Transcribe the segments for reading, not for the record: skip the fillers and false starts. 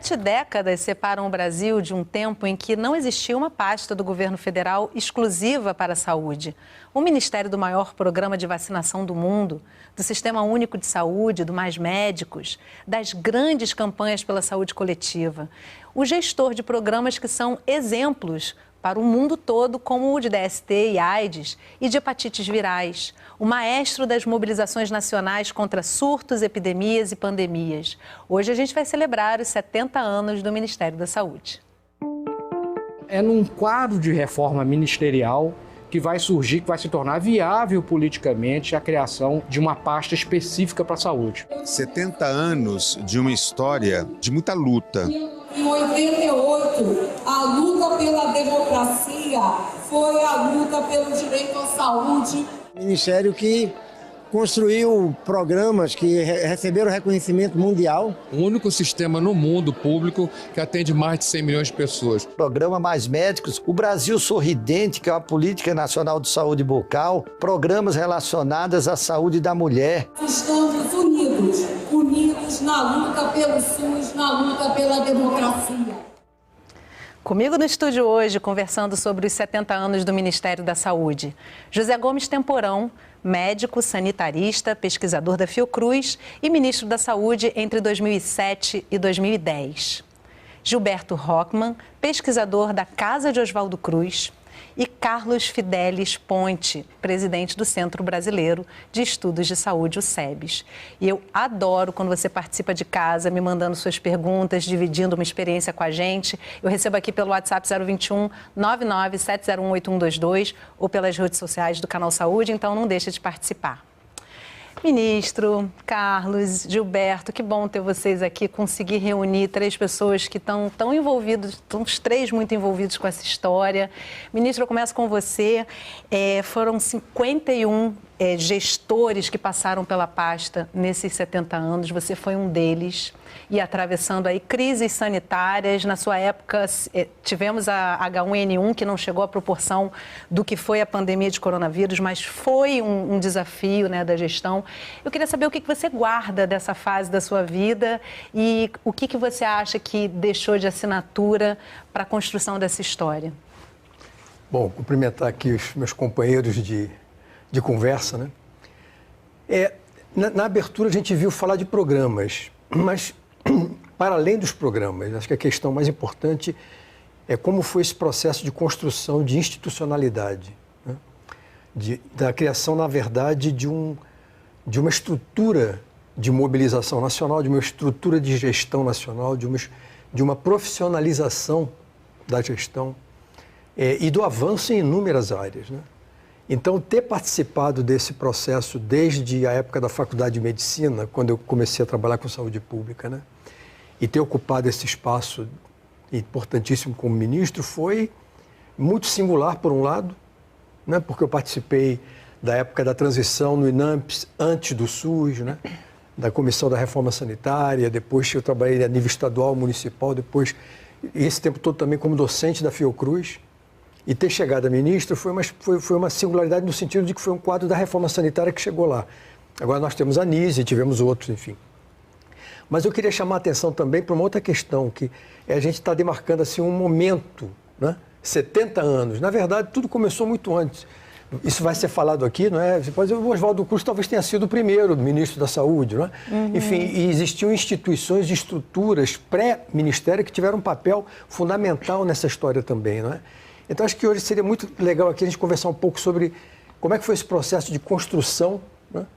7 décadas separam o Brasil de um tempo em que não existia uma pasta do governo federal exclusiva para a saúde. O ministério do maior programa de vacinação do mundo, do Sistema Único de Saúde, do Mais Médicos, das grandes campanhas pela saúde coletiva. O gestor de programas que são exemplos para o mundo todo, como o de DST e AIDS e de hepatites virais. O maestro das mobilizações nacionais contra surtos, epidemias e pandemias. Hoje a gente vai celebrar os 70 anos do Ministério da Saúde. É num quadro de reforma ministerial que vai surgir, que vai se tornar viável politicamente a criação de uma pasta específica para a saúde. 70 anos de uma história de muita luta. Em 88, a luta pela democracia foi a luta pelo direito à saúde. Ministério que construiu programas que receberam reconhecimento mundial. O único sistema no mundo público que atende mais de 100 milhões de pessoas. Programa Mais Médicos, o Brasil Sorridente, que é uma política nacional de saúde bucal, programas relacionados à saúde da mulher. Estamos unidos na luta pelo SUS, na luta pela democracia. Comigo no estúdio hoje, conversando sobre os 70 anos do Ministério da Saúde, José Gomes Temporão, médico, sanitarista, pesquisador da Fiocruz e ministro da Saúde entre 2007 e 2010. Gilberto Rockman, pesquisador da Casa de Oswaldo Cruz. E Carlos Fidelis Ponte, presidente do Centro Brasileiro de Estudos de Saúde, o SEBS. E eu adoro quando você participa de casa, me mandando suas perguntas, dividindo uma experiência com a gente. Eu recebo aqui pelo WhatsApp 021 99701 8122 ou pelas redes sociais do Canal Saúde, então não deixa de participar. Ministro, Carlos, Gilberto, que bom ter vocês aqui, conseguir reunir 3 pessoas que estão tão envolvidos, estão os 3 muito envolvidos com essa história. Ministro, eu começo com você. Foram 51 gestores que passaram pela pasta nesses 70 anos, você foi um deles, e atravessando aí crises sanitárias. Na sua época, tivemos a H1N1, que não chegou à proporção do que foi a pandemia de coronavírus, mas foi um desafio, né, da gestão. Eu queria saber o que você guarda dessa fase da sua vida e o que você acha que deixou de assinatura para a construção dessa história. Bom, cumprimentar aqui os meus companheiros de conversa, né? Na abertura a gente viu falar de programas, mas para além dos programas, acho que a questão mais importante é como foi esse processo de construção de institucionalidade, né? Da criação, na verdade, de uma estrutura de mobilização nacional, de uma estrutura de gestão nacional, de uma profissionalização da gestão e do avanço em inúmeras áreas, né? Então, ter participado desse processo desde a época da Faculdade de Medicina, quando eu comecei a trabalhar com saúde pública, né, e ter ocupado esse espaço importantíssimo como ministro, foi muito singular, por um lado, né, porque eu participei da época da transição no INAMPS, antes do SUS, né, da Comissão da Reforma Sanitária, depois eu trabalhei a nível estadual, municipal, depois, esse tempo todo também como docente da Fiocruz. E ter chegado a ministro foi uma singularidade no sentido de que foi um quadro da reforma sanitária que chegou lá. Agora nós temos a ANISE, tivemos outros, enfim. Mas eu queria chamar a atenção também para uma outra questão, que a gente está demarcando assim, um momento, né? 70 anos. Na verdade, tudo começou muito antes. Isso vai ser falado aqui, não é? Você pode dizer, o Oswaldo Cruz talvez tenha sido o primeiro ministro da Saúde, não é? Uhum. Enfim, e existiam instituições e estruturas pré-ministério que tiveram um papel fundamental nessa história também, não é? Então, acho que hoje seria muito legal aqui a gente conversar um pouco sobre como é que foi esse processo de construção, né?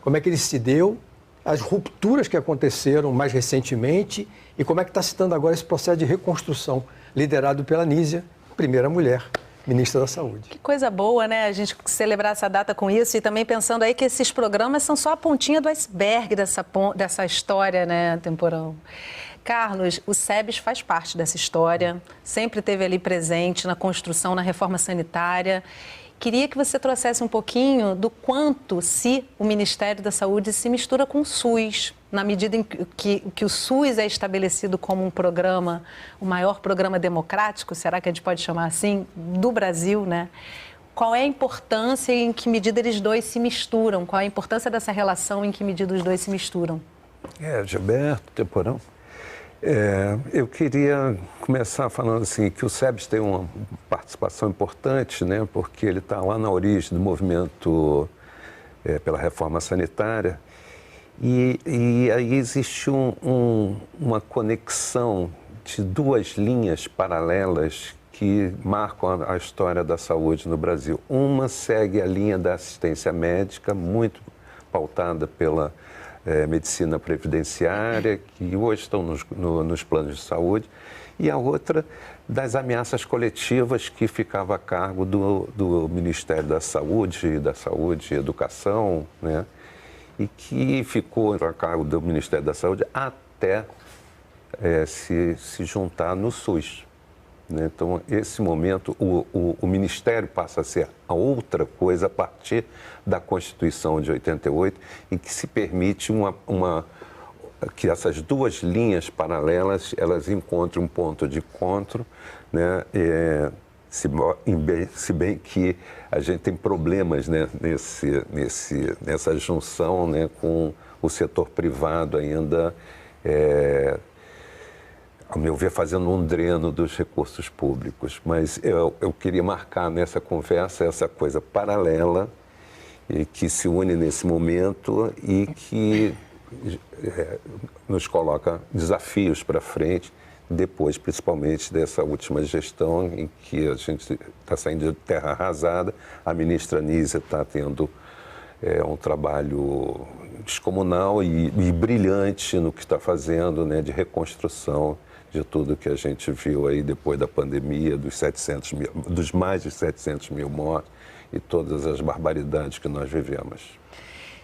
Como é que ele se deu, as rupturas que aconteceram mais recentemente e como é que está se dando agora esse processo de reconstrução, liderado pela Nízia, primeira mulher ministra da Saúde. Que coisa boa, né? A gente celebrar essa data com isso e também pensando aí que esses programas são só a pontinha do iceberg dessa história, né, Temporão? Carlos, o SEBS faz parte dessa história, sempre esteve ali presente na construção, na reforma sanitária. Queria que você trouxesse um pouquinho do quanto se o Ministério da Saúde se mistura com o SUS, na medida em que o SUS é estabelecido como um programa, o maior programa democrático, será que a gente pode chamar assim, do Brasil, né? Qual é a importância e em que medida eles dois se misturam? Qual é a importância dessa relação e em que medida os dois se misturam? Gilberto, Temporão. Eu queria começar falando assim que o SEBS tem uma participação importante, né, porque ele está lá na origem do movimento pela reforma sanitária e aí existe uma conexão de duas linhas paralelas que marcam a história da saúde no Brasil. Uma segue a linha da assistência médica, muito pautada pela medicina previdenciária, que hoje estão nos planos de saúde, e a outra das ameaças coletivas que ficava a cargo do Ministério da Saúde e Educação, né? E que ficou a cargo do Ministério da Saúde até se juntar no SUS. Né? Então, esse momento, o Ministério passa a ser a outra coisa a partir da Constituição de 88 e que se permite que essas duas linhas paralelas, elas encontrem um ponto de encontro, né? Se bem que a gente tem problemas, né, nessa junção, né, com o setor privado ainda, ao meu ver, fazendo um dreno dos recursos públicos. Mas eu queria marcar nessa conversa essa coisa paralela e que se une nesse momento e que nos coloca desafios para frente, depois, principalmente, dessa última gestão em que a gente está saindo de terra arrasada. A ministra Nízia está tendo um trabalho descomunal e brilhante no que está fazendo, né, de reconstrução de tudo que a gente viu aí depois da pandemia, dos mais de 700 mil mortos e todas as barbaridades que nós vivemos.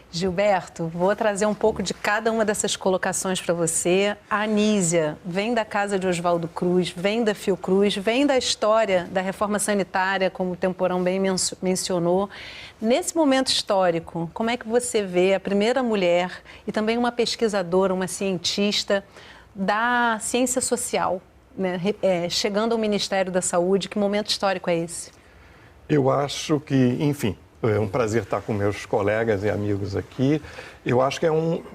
Gilberto, vou trazer um pouco de cada uma dessas colocações para você. A Anísia vem da casa de Oswaldo Cruz, vem da Fiocruz, vem da história da reforma sanitária, como o Temporão bem mencionou. Nesse momento histórico, como é que você vê a primeira mulher e também uma pesquisadora, uma cientista da ciência social, né, chegando ao Ministério da Saúde? Que momento histórico é esse? Eu acho que, enfim, é um prazer estar com meus colegas e amigos aqui. Eu acho que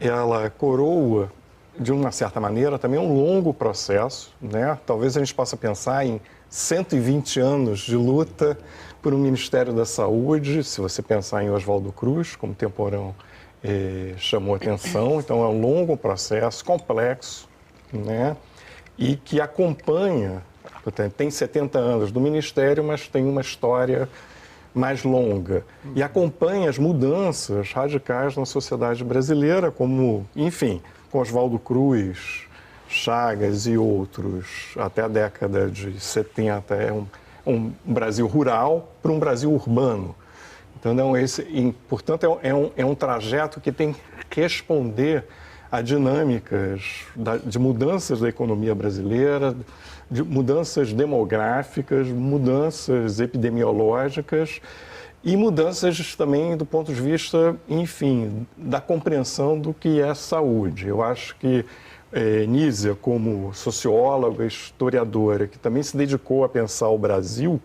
ela coroa, de uma certa maneira, também um longo processo, né? Talvez a gente possa pensar em 120 anos de luta por um Ministério da Saúde, se você pensar em Oswaldo Cruz, como o Temporão chamou atenção. Então, é um longo processo, complexo, né? E que acompanha, tem 70 anos do Ministério, mas tem uma história mais longa e acompanha as mudanças radicais na sociedade brasileira, como, enfim, com Oswaldo Cruz, Chagas e outros, até a década de 70, um Brasil rural para um Brasil urbano. Então, portanto, é um trajeto que tem que responder a dinâmicas de mudanças da economia brasileira, de mudanças demográficas, mudanças epidemiológicas e mudanças também do ponto de vista, enfim, da compreensão do que é saúde. Eu acho que Nízia, como socióloga, historiadora, que também se dedicou a pensar o Brasil,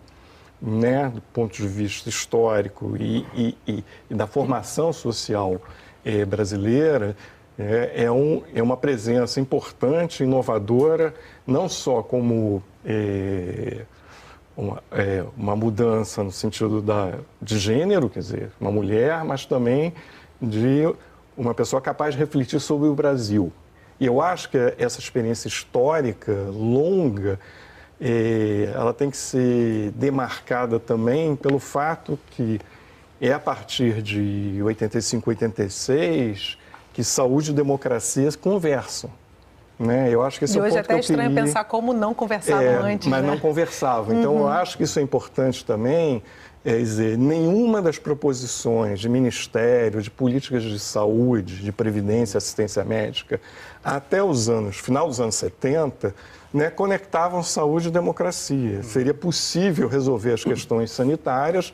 né, do ponto de vista histórico e da formação social brasileira, é uma presença importante, inovadora, não só como uma mudança no sentido de gênero, quer dizer, uma mulher, mas também de uma pessoa capaz de refletir sobre o Brasil. E eu acho que essa experiência histórica, longa, ela tem que ser demarcada também pelo fato que é a partir de 85, 86... que saúde e democracia conversam, né? Eu acho que esse é o ponto que eu queria... Hoje é até estranho pensar como não conversavam antes, mas né? não conversavam. Então, eu acho que isso é importante também, dizer, nenhuma das proposições de ministério, de políticas de saúde, de previdência, assistência médica, até final dos anos 70, né, conectavam saúde e democracia. Seria possível resolver as questões sanitárias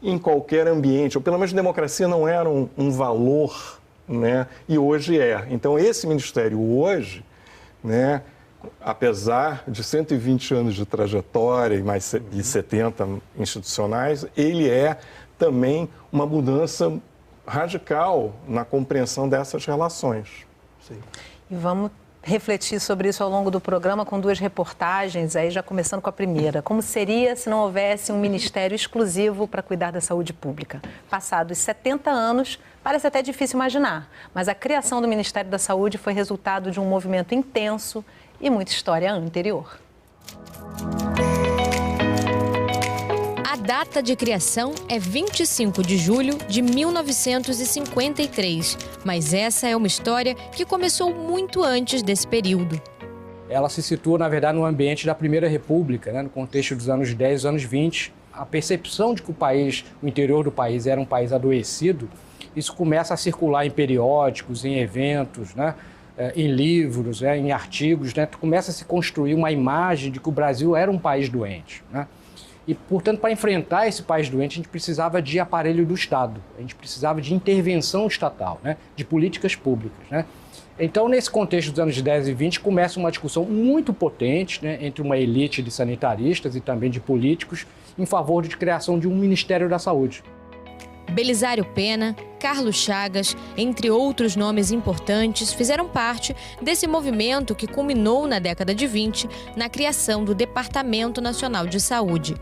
em qualquer ambiente, ou pelo menos democracia não era um valor, né? E hoje é. Então, esse ministério hoje, né, apesar de 120 anos de trajetória e mais de 70 institucionais, ele é também uma mudança radical na compreensão dessas relações. Sim. E vamos refletir sobre isso ao longo do programa com duas reportagens, aí já começando com a primeira. Como seria se não houvesse um ministério exclusivo para cuidar da saúde pública? Passados 70 anos, parece até difícil imaginar, mas a criação do Ministério da Saúde foi resultado de um movimento intenso e muita história anterior. A data de criação é 25 de julho de 1953, mas essa é uma história que começou muito antes desse período. Ela se situa, na verdade, no ambiente da Primeira República, né, no contexto dos anos 10 e anos 20. A percepção de que o interior do país era um país adoecido, isso começa a circular em periódicos, em eventos, né, em livros, em artigos, né, começa a se construir uma imagem de que o Brasil era um país doente, né? E, portanto, para enfrentar esse país doente, a gente precisava de aparelho do Estado, a gente precisava de intervenção estatal, né? De políticas públicas, né? Então, nesse contexto dos anos 10 e 20, começa uma discussão muito potente, né, entre uma elite de sanitaristas e também de políticos em favor de criação de um Ministério da Saúde. Belisário Pena, Carlos Chagas, entre outros nomes importantes, fizeram parte desse movimento que culminou na década de 20 na criação do Departamento Nacional de Saúde.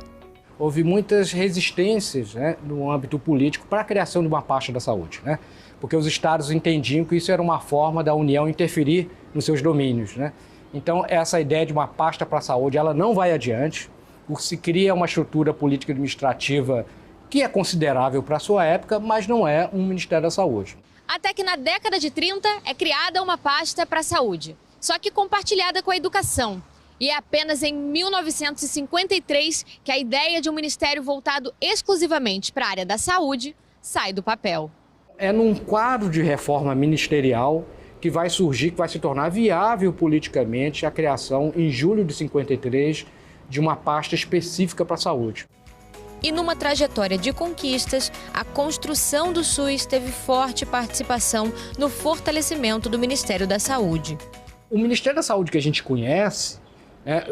Houve muitas resistências, né, no âmbito político para a criação de uma pasta da saúde, né? Porque os estados entendiam que isso era uma forma da União interferir nos seus domínios, né? Então, essa ideia de uma pasta para a saúde, ela não vai adiante. Se cria uma estrutura política administrativa que é considerável para a sua época, mas não é um Ministério da Saúde. Até que na década de 30 é criada uma pasta para a saúde, só que compartilhada com a educação. E é apenas em 1953 que a ideia de um ministério voltado exclusivamente para a área da saúde sai do papel. É num quadro de reforma ministerial que vai surgir, que vai se tornar viável politicamente a criação, em julho de 53, de uma pasta específica para a saúde. E numa trajetória de conquistas, a construção do SUS teve forte participação no fortalecimento do Ministério da Saúde. O Ministério da Saúde que a gente conhece, né,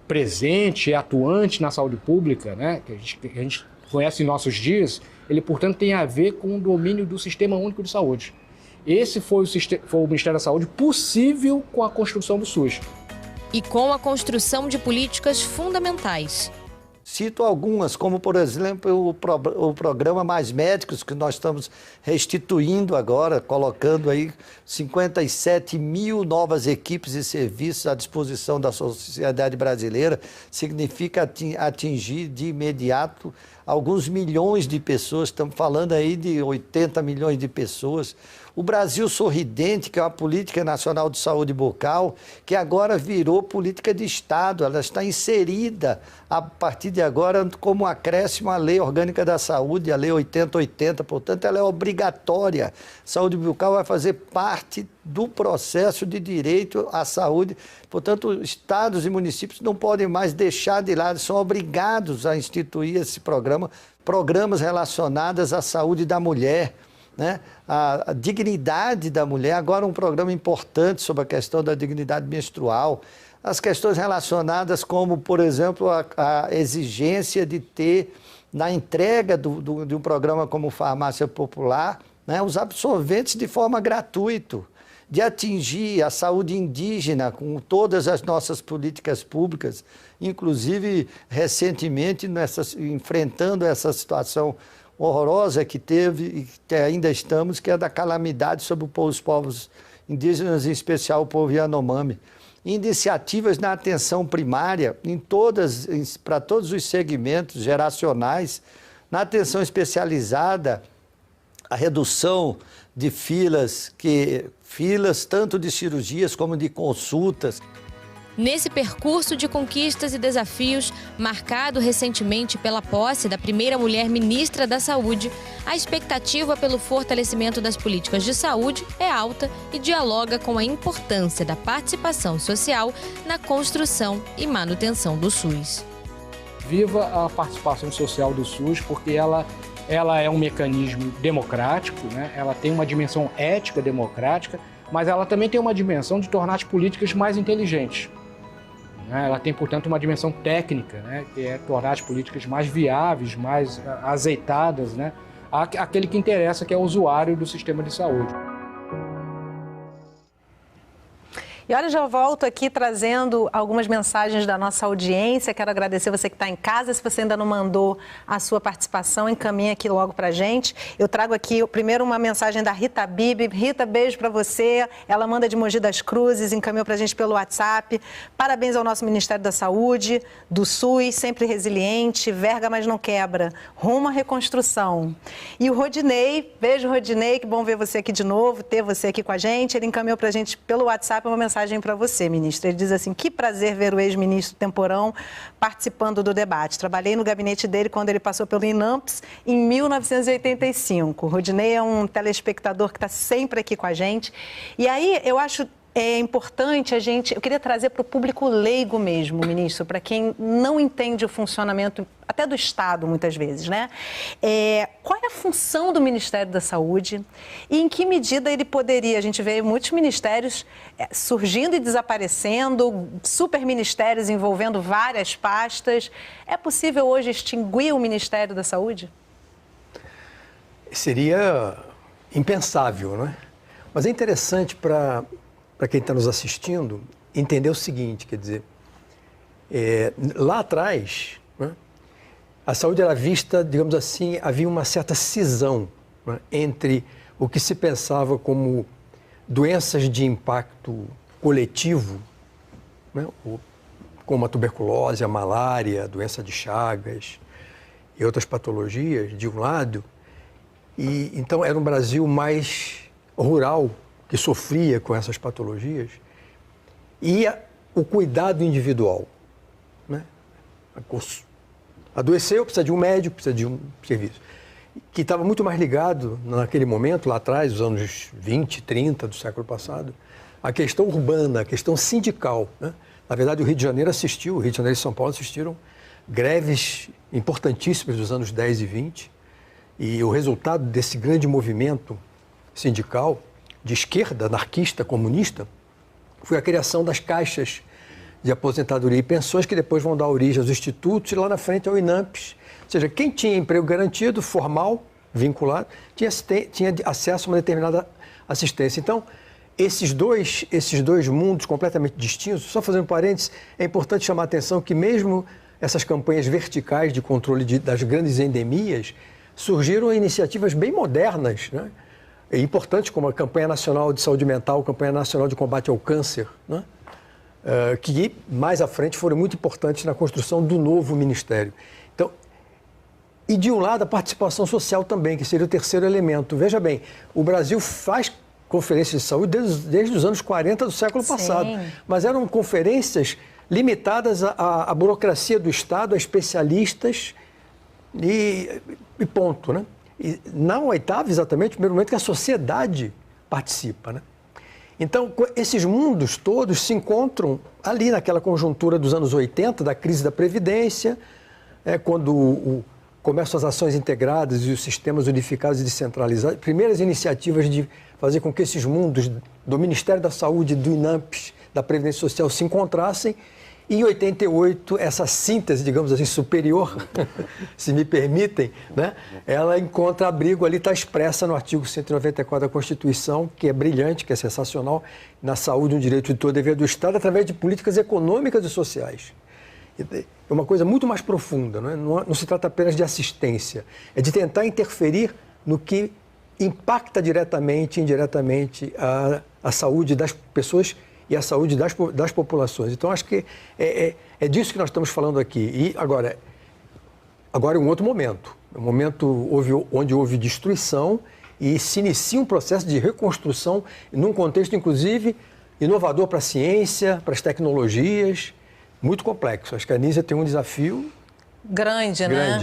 presente e atuante na saúde pública, né, que a gente conhece em nossos dias, ele, portanto, tem a ver com o domínio do Sistema Único de Saúde. Esse foi o Ministério da Saúde possível com a construção do SUS. E com a construção de políticas fundamentais. Cito algumas, como, por exemplo, o programa Mais Médicos, que nós estamos restituindo agora, colocando aí 57 mil novas equipes e serviços à disposição da sociedade brasileira. Significa atingir de imediato alguns milhões de pessoas, estamos falando aí de 80 milhões de pessoas. O Brasil Sorridente, que é uma política nacional de saúde bucal, que agora virou política de Estado, ela está inserida a partir de agora como acréscimo à Lei Orgânica da Saúde, a Lei 8080, portanto ela é obrigatória. Saúde bucal vai fazer parte do processo de direito à saúde, portanto estados e municípios não podem mais deixar de lado, são obrigados a instituir esse programa, programas relacionados à saúde da mulher, né? A dignidade da mulher, agora um programa importante sobre a questão da dignidade menstrual, as questões relacionadas como, por exemplo, a exigência de ter, na entrega de um programa como Farmácia Popular, né, os absorventes de forma gratuita, de atingir a saúde indígena com todas as nossas políticas públicas, inclusive recentemente enfrentando essa situação horrorosa que teve e que ainda estamos, que é da calamidade sobre os povos indígenas, em especial o povo Yanomami. Iniciativas na atenção primária, para todos os segmentos geracionais, na atenção especializada, a redução de filas tanto de cirurgias como de consultas. Nesse percurso de conquistas e desafios, marcado recentemente pela posse da primeira mulher ministra da Saúde, a expectativa pelo fortalecimento das políticas de saúde é alta e dialoga com a importância da participação social na construção e manutenção do SUS. Viva a participação social do SUS, porque ela é um mecanismo democrático, né? Ela tem uma dimensão ética democrática, mas ela também tem uma dimensão de tornar as políticas mais inteligentes. Ela tem, portanto, uma dimensão técnica, né, que é tornar as políticas mais viáveis, mais azeitadas, né, àquele que interessa, que é o usuário do sistema de saúde. E olha, já volto aqui trazendo algumas mensagens da nossa audiência. Quero agradecer você que está em casa. Se você ainda não mandou a sua participação, encaminha aqui logo para a gente. Eu trago aqui primeiro uma mensagem da Rita Bibi. Rita, beijo para você. Ela manda de Mogi das Cruzes, encaminhou para a gente pelo WhatsApp. Parabéns ao nosso Ministério da Saúde, do SUS, sempre resiliente, verga, mas não quebra. Rumo à reconstrução. E o Rodinei, beijo Rodinei, que bom ver você aqui de novo, ter você aqui com a gente. Ele encaminhou para a gente pelo WhatsApp uma mensagem para você, ministro. Ele diz assim: que prazer ver o ex-ministro Temporão participando do debate. Trabalhei no gabinete dele quando ele passou pelo INAMPS em 1985. O Rodinei é um telespectador que está sempre aqui com a gente. E aí, eu acho importante eu queria trazer para o público leigo mesmo, ministro, para quem não entende o funcionamento até do Estado, muitas vezes, né? Qual é a função do Ministério da Saúde e em que medida ele poderia, a gente vê muitos ministérios surgindo e desaparecendo, superministérios envolvendo várias pastas. É possível hoje extinguir o Ministério da Saúde? Seria impensável, não é? Mas é interessante para quem está nos assistindo entender o seguinte, quer dizer, lá atrás, né, a saúde era vista, digamos assim, havia uma certa cisão, né, entre o que se pensava como doenças de impacto coletivo, né, como a tuberculose, a malária, a doença de Chagas e outras patologias, de um lado, e então era um Brasil mais rural, que sofria com essas patologias, e o cuidado individual, né? Adoeceu, precisa de um médico, precisa de um serviço, que estava muito mais ligado, naquele momento, lá atrás, nos anos 20, 30 do século passado, a questão urbana, a questão sindical, né? Na verdade, o Rio de Janeiro o Rio de Janeiro e São Paulo assistiram greves importantíssimas dos anos 10 e 20, e o resultado desse grande movimento sindical de esquerda, anarquista, comunista, foi a criação das caixas de aposentadoria e pensões, que depois vão dar origem aos institutos e lá na frente ao INAMPS. Ou seja, quem tinha emprego garantido, formal, vinculado, tinha acesso a uma determinada assistência. Então, esses dois mundos completamente distintos, só fazendo um parênteses, é importante chamar a atenção que mesmo essas campanhas verticais de controle das grandes endemias, surgiram iniciativas bem modernas, né? É importante, como a Campanha Nacional de Saúde Mental, a Campanha Nacional de Combate ao Câncer, né? Que mais à frente foram muito importantes na construção do novo ministério. Então, e de um lado a participação social também, que seria o terceiro elemento. Veja bem, o Brasil faz conferências de saúde desde os anos 40 do século passado, mas eram conferências limitadas à burocracia do Estado, a especialistas e ponto, né? E na oitava, exatamente, o primeiro momento que a sociedade participa, né? Então, esses mundos todos se encontram ali naquela conjuntura dos anos 80, da crise da Previdência, quando começam as ações integradas e os sistemas unificados e descentralizados, primeiras iniciativas de fazer com que esses mundos do Ministério da Saúde, do INAMPS, da Previdência Social se encontrassem. E em 88, essa síntese, digamos assim, superior, se me permitem, né, ela encontra abrigo ali, está expressa no artigo 194 da Constituição, que é brilhante, que é sensacional, na saúde, um direito de todo dever do Estado, através de políticas econômicas e sociais. É uma coisa muito mais profunda, não se trata apenas de assistência, é de tentar interferir no que impacta diretamente e indiretamente a saúde das pessoas e a saúde das populações. Então, acho que é disso que nós estamos falando aqui. E agora é um outro momento. É um momento onde houve destruição e se inicia um processo de reconstrução num contexto, inclusive, inovador para a ciência, para as tecnologias, muito complexo. Acho que a Anísia tem um desafio grande, né?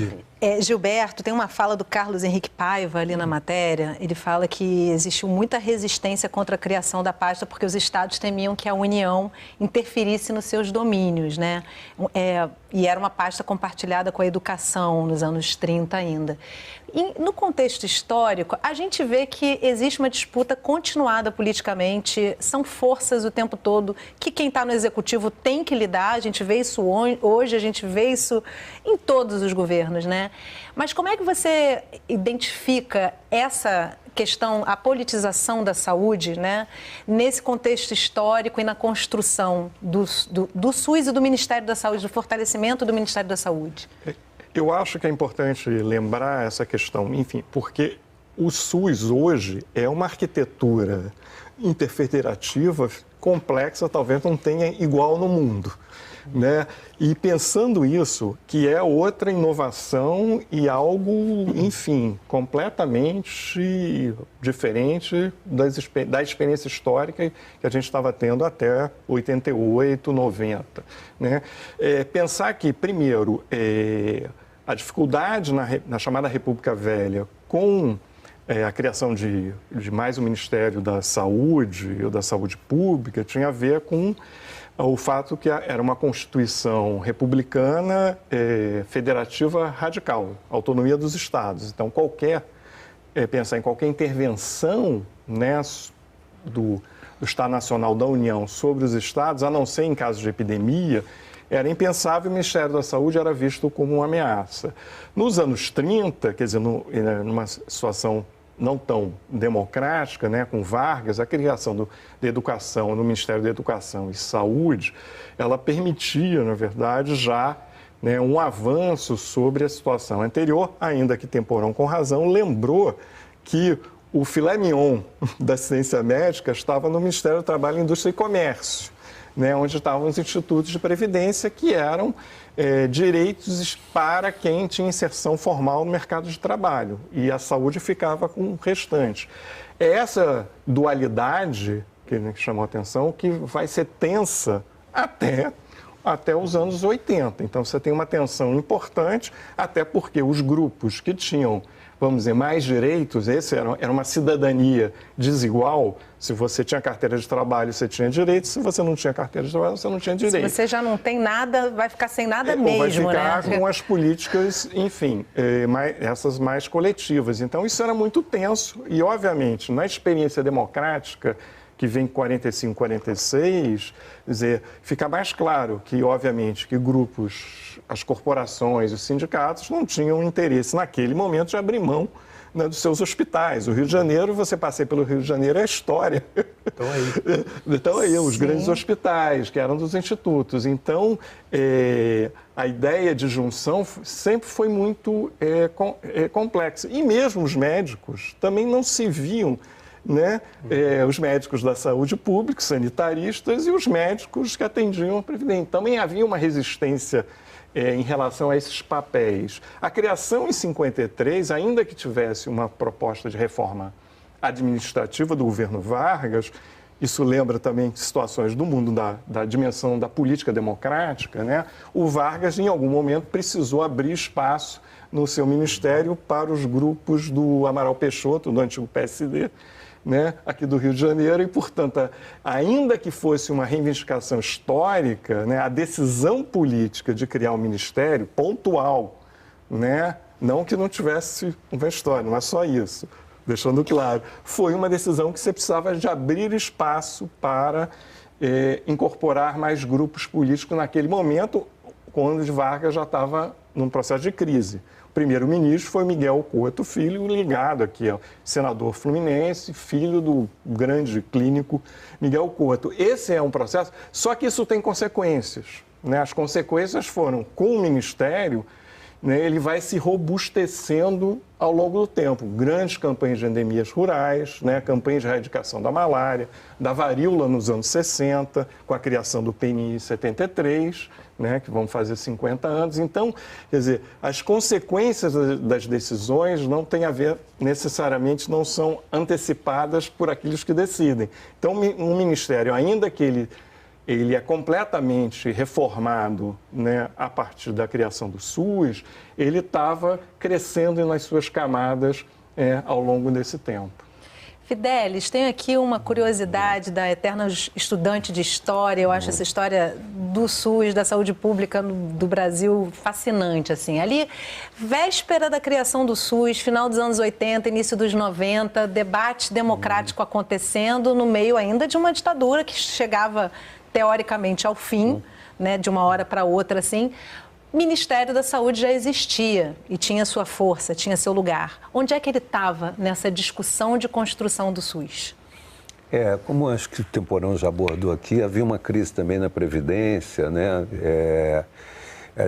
Gilberto, tem uma fala do Carlos Henrique Paiva ali na matéria. Ele fala que existiu muita resistência contra a criação da pasta porque os estados temiam que a União interferisse nos seus domínios, né? E era uma pasta compartilhada com a educação nos anos 30 ainda. E no contexto histórico, a gente vê que existe uma disputa continuada politicamente, são forças o tempo todo que quem está no executivo tem que lidar. A gente vê isso hoje, a gente vê isso em todos os governos, né? Mas como é que você identifica essa questão, a politização da saúde, né, nesse contexto histórico e na construção do SUS e do Ministério da Saúde, do fortalecimento do Ministério da Saúde? Eu acho que é importante lembrar essa questão, enfim, porque o SUS hoje é uma arquitetura interfederativa complexa, talvez não tenha igual no mundo, né? E pensando isso, que é outra inovação e algo, enfim, completamente diferente da experiência histórica que a gente estava tendo até 88, 90, né? Pensar que, primeiro, a dificuldade na chamada República Velha com a criação de mais um Ministério da Saúde ou da Saúde Pública tinha a ver com o fato que era uma Constituição republicana federativa radical, autonomia dos Estados. Então, pensar em qualquer intervenção, né, do Estado Nacional da União sobre os Estados, a não ser em casos de epidemia, era impensável, o Ministério da Saúde era visto como uma ameaça. Nos anos 30, quer dizer, numa situação não tão democrática, né, com Vargas, a criação da educação, no Ministério da Educação e Saúde, ela permitia, na verdade, já, né, um avanço sobre a situação anterior, ainda que Temporão, com razão, lembrou que o filé mignon da ciência médica estava no Ministério do Trabalho, Indústria e Comércio, né, onde estavam os institutos de previdência, que eram direitos para quem tinha inserção formal no mercado de trabalho, e a saúde ficava com o restante. É essa dualidade que chamou a atenção que vai ser tensa até os anos 80. Então, você tem uma tensão importante, até porque os grupos que tinham, vamos dizer, mais direitos, era uma cidadania desigual. Se você tinha carteira de trabalho, você tinha direitos. Se você não tinha carteira de trabalho, você não tinha direitos. Se você já não tem nada, vai ficar sem nada mesmo, vai ficar, né? Com as políticas, enfim, essas mais coletivas. Então, isso era muito tenso. E, obviamente, na experiência democrática, que vem em 45, 46, quer dizer, fica mais claro que, obviamente, que grupos, as corporações, os sindicatos não tinham interesse naquele momento de abrir mão, né, dos seus hospitais. O Rio de Janeiro, você passeia pelo Rio de Janeiro, é a história. Estão aí os grandes hospitais, que eram dos institutos. Então, a ideia de junção sempre foi muito complexa. E mesmo os médicos também não se viam, né, os médicos da saúde pública, sanitaristas, e os médicos que atendiam a Previdência. Também havia uma resistência em relação a esses papéis. A criação em 53, ainda que tivesse uma proposta de reforma administrativa do governo Vargas, isso lembra também situações do mundo da dimensão da política democrática, né? O Vargas, em algum momento, precisou abrir espaço no seu ministério para os grupos do Amaral Peixoto, do antigo PSD, né, aqui do Rio de Janeiro, e, portanto, ainda que fosse uma reivindicação histórica, né, a decisão política de criar um ministério pontual, né, não que não tivesse uma história, não é só isso, deixando claro, foi uma decisão que você precisava de abrir espaço para incorporar mais grupos políticos naquele momento, quando Vargas já estava num processo de crise. O primeiro-ministro foi Miguel Couto Filho, ligado aqui ao senador fluminense, filho do grande clínico Miguel Couto. Esse é um processo, só que isso tem consequências, né? As consequências foram, com o Ministério, né, ele vai se robustecendo ao longo do tempo. Grandes campanhas de endemias rurais, né, campanhas de erradicação da malária, da varíola nos anos 60, com a criação do PNI em 73, né, que vão fazer 50 anos. Então, quer dizer, as consequências das decisões não têm a ver, necessariamente, não são antecipadas por aqueles que decidem. Então, um ministério, ainda que ele é completamente reformado, né, a partir da criação do SUS, ele estava crescendo nas suas camadas ao longo desse tempo. Fidelis, tenho aqui uma curiosidade da eterna estudante de história. Eu acho essa história do SUS, da saúde pública do Brasil, fascinante, assim. Ali, véspera da criação do SUS, final dos anos 80, início dos 90, debate democrático acontecendo no meio ainda de uma ditadura que chegava teoricamente ao fim, né, de uma hora para outra, assim. Ministério da Saúde já existia e tinha sua força, tinha seu lugar. Onde é que ele estava nessa discussão de construção do SUS? Como acho que o Temporão já abordou aqui, havia uma crise também na Previdência, né?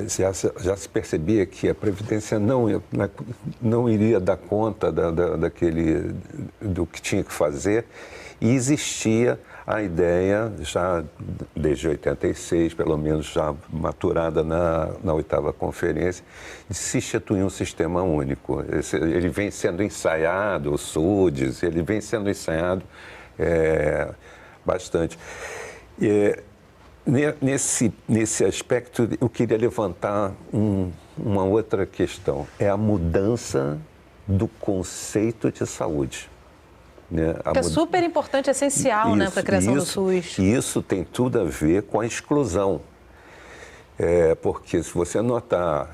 Já se percebia que a Previdência não iria dar conta do que tinha que fazer, e existia a ideia, já desde 86, pelo menos já maturada na 8ª Conferência, de se instituir um sistema único. Ele vem sendo ensaiado, o SUDES, ele vem sendo ensaiado bastante. Nesse aspecto, eu queria levantar uma outra questão. É a mudança do conceito de saúde. Né? Que é super importante, essencial, né, para a criação do SUS. E isso tem tudo a ver com a exclusão. Porque se você notar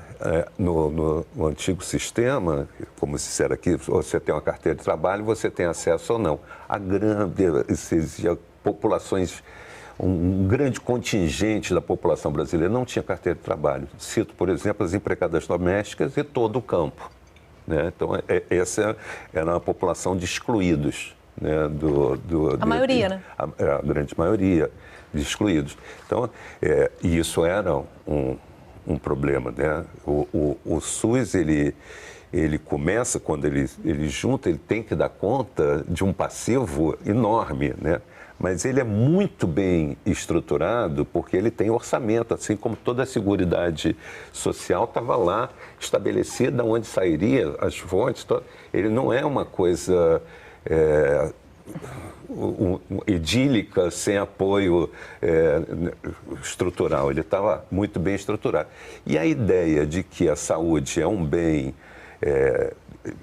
no antigo sistema, como se disser aqui, você tem uma carteira de trabalho, você tem acesso ou não. Populações, um grande contingente da população brasileira não tinha carteira de trabalho. Cito, por exemplo, as empregadas domésticas e todo o campo. Né? Então, essa era uma população de excluídos. Né? A maioria, né? A grande maioria de excluídos. Então, isso era um problema. Né? O SUS, ele começa, quando ele junta, ele tem que dar conta de um passivo enorme, né? Mas ele é muito bem estruturado porque ele tem orçamento, assim como toda a Seguridade Social estava lá estabelecida onde sairia as fontes. Ele não é uma coisa idílica, sem apoio estrutural. Ele estava muito bem estruturado. E a ideia de que a saúde é um bem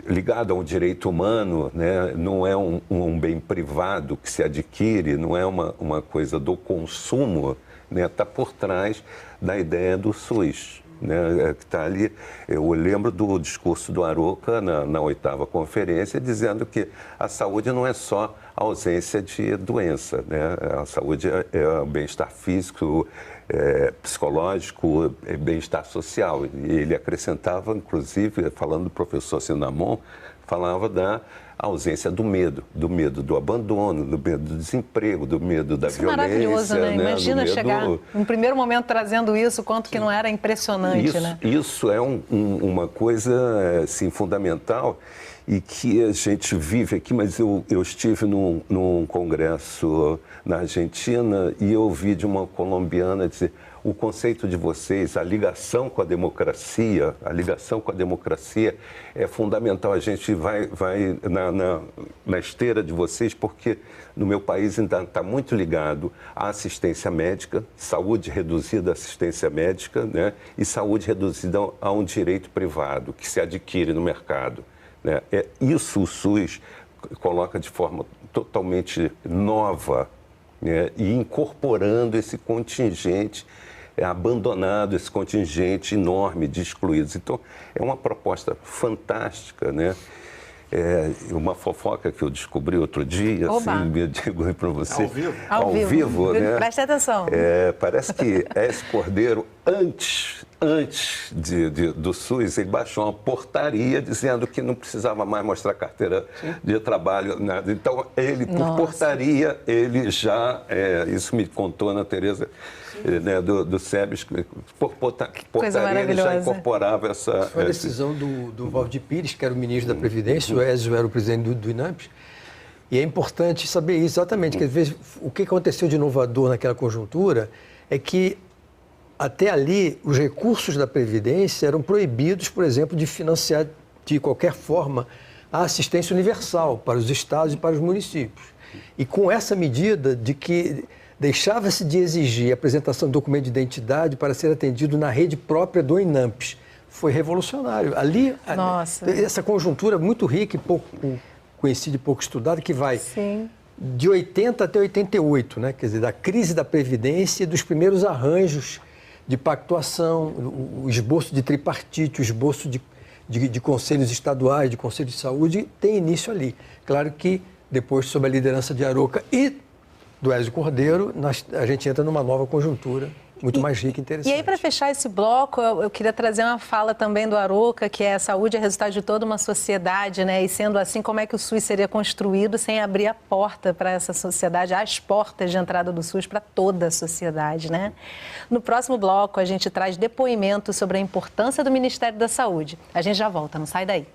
ligado a um direito humano, né? Não é um bem privado que se adquire, não é uma coisa do consumo, né? Está por trás da ideia do SUS. Né, que está ali. Eu lembro do discurso do Aroca na 8ª Conferência, dizendo que a saúde não é só a ausência de doença, né? A saúde é o bem-estar físico, psicológico, bem-estar social. E ele acrescentava, inclusive, falando do professor Sinamon, falava da ausência do medo do abandono, do medo do desemprego, do medo da violência. Isso é maravilhoso, né? Imagina chegar, no primeiro momento, trazendo isso, quanto que não era impressionante, né? Isso é uma coisa, assim, fundamental e que a gente vive aqui, mas eu estive num congresso na Argentina e eu ouvi de uma colombiana dizer: o conceito de vocês, a ligação com a democracia é fundamental. A gente vai na esteira de vocês, porque no meu país ainda está muito ligado à assistência médica, saúde reduzida à assistência médica, né? E saúde reduzida a um direito privado que se adquire no mercado. Né? Isso o SUS coloca de forma totalmente nova, né? E incorporando esse contingente abandonado, esse contingente enorme de excluídos. Então, é uma proposta fantástica, né? Uma fofoca que eu descobri outro dia, assim, eu digo para você. Ao vivo, né? Preste atenção. Parece que Écio Cordeiro, antes do SUS, ele baixou uma portaria dizendo que não precisava mais mostrar carteira de trabalho, nada. Então, ele, por portaria, ele já, isso me contou Ana Tereza, né, do SEBS, por portaria ele já incorporava essa... Foi a decisão do Valdir Pires, que era o ministro da Previdência, o Ézio era o presidente do INAMPS, e é importante saber isso exatamente, que às vezes o que aconteceu de inovador naquela conjuntura é que até ali os recursos da Previdência eram proibidos, por exemplo, de financiar de qualquer forma a assistência universal para os estados e para os municípios. E com essa medida de que deixava-se de exigir a apresentação de documento de identidade para ser atendido na rede própria do INAMPS. Foi revolucionário. Ali, essa conjuntura muito rica e pouco conhecida e pouco estudada, que vai de 80 até 88, né? Quer dizer, da crise da Previdência e dos primeiros arranjos de pactuação, o esboço de tripartite, o esboço de conselhos estaduais, de conselhos de saúde, tem início ali. Claro que depois, sob a liderança de Aroca e do Ézio Cordeiro, a gente entra numa nova conjuntura. muito mais rica e interessante. E aí, para fechar esse bloco, eu queria trazer uma fala também do Arouca, que é: a saúde é resultado de toda uma sociedade, né? E sendo assim, como é que o SUS seria construído sem abrir a porta para essa sociedade, as portas de entrada do SUS para toda a sociedade, né? No próximo bloco, a gente traz depoimento sobre a importância do Ministério da Saúde. A gente já volta, não sai daí.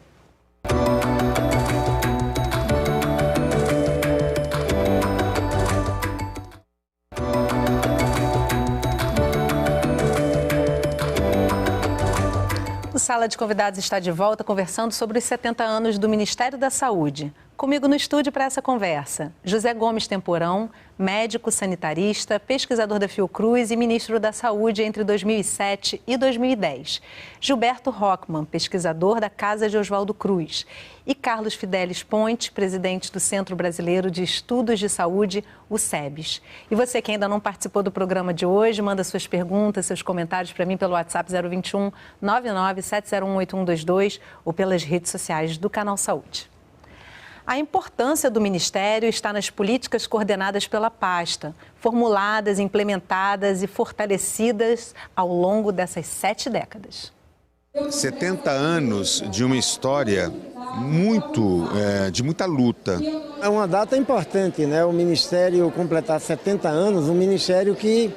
O Sala de Convidados está de volta conversando sobre os 70 anos do Ministério da Saúde. Comigo no estúdio para essa conversa, José Gomes Temporão, médico sanitarista, pesquisador da Fiocruz e ministro da Saúde entre 2007 e 2010. Gilberto Rockman, pesquisador da Casa de Oswaldo Cruz. E Carlos Fidelis Ponte, presidente do Centro Brasileiro de Estudos de Saúde, o SEBS. E você que ainda não participou do programa de hoje, manda suas perguntas, seus comentários para mim pelo WhatsApp 021 997018122 ou pelas redes sociais do Canal Saúde. A importância do Ministério está nas políticas coordenadas pela pasta, formuladas, implementadas e fortalecidas ao longo dessas 7 décadas. 70 anos de uma história de muita luta. É uma data importante, né? O Ministério completar 70 anos, um ministério que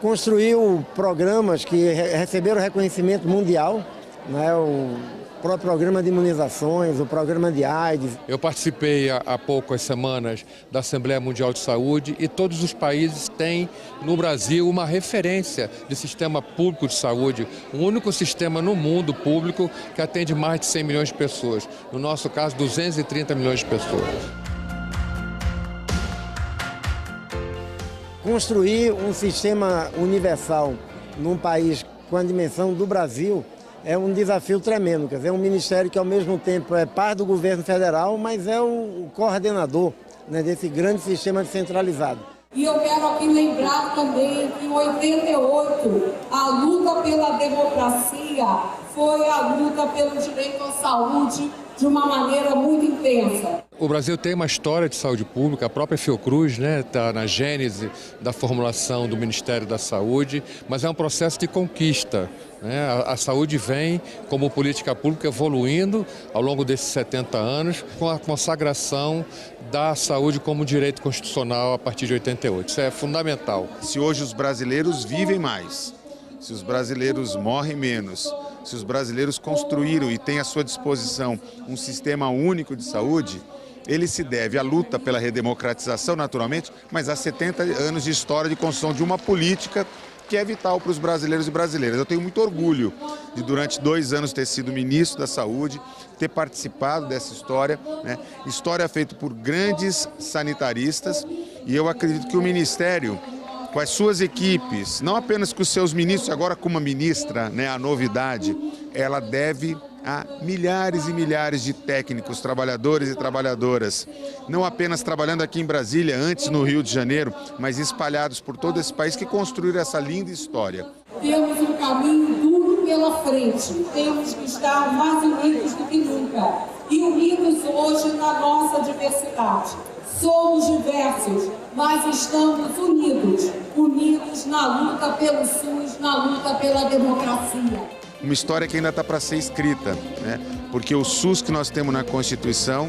construiu programas que receberam reconhecimento mundial, né? O próprio programa de imunizações, o programa de AIDS. Eu participei há poucas semanas da Assembleia Mundial de Saúde e todos os países têm no Brasil uma referência de sistema público de saúde, o único sistema no mundo público que atende mais de 100 milhões de pessoas. No nosso caso, 230 milhões de pessoas. Construir um sistema universal num país com a dimensão do Brasil é um desafio tremendo. Quer dizer, é um ministério que ao mesmo tempo é parte do governo federal, mas é o coordenador, né, desse grande sistema descentralizado. E eu quero aqui lembrar também que em 88, a luta pela democracia foi a luta pelo direito à saúde de uma maneira muito intensa. O Brasil tem uma história de saúde pública, a própria Fiocruz, né, está na gênese da formulação do Ministério da Saúde, mas é um processo de conquista, né? A saúde vem como política pública evoluindo ao longo desses 70 anos, com a consagração da saúde como direito constitucional a partir de 88. Isso é fundamental. Se hoje os brasileiros vivem mais, se os brasileiros morrem menos, se os brasileiros construíram e têm à sua disposição um sistema único de saúde, ele se deve à luta pela redemocratização, naturalmente, mas a 70 anos de história de construção de uma política que é vital para os brasileiros e brasileiras. Eu tenho muito orgulho de, durante 2 anos, ter sido ministro da Saúde, ter participado dessa história, né? História feita por grandes sanitaristas, e eu acredito que o Ministério, com as suas equipes, não apenas com os seus ministros, agora com uma ministra, né, a novidade, ela deve a milhares e milhares de técnicos, trabalhadores e trabalhadoras, não apenas trabalhando aqui em Brasília, antes no Rio de Janeiro, mas espalhados por todo esse país, que construíram essa linda história. Temos um caminho duro pela frente, temos que estar mais unidos do que nunca, e unidos hoje na nossa diversidade. Somos diversos, mas estamos unidos na luta pelo SUS, na luta pela democracia. Uma história que ainda está para ser escrita, né? Porque o SUS que nós temos na Constituição,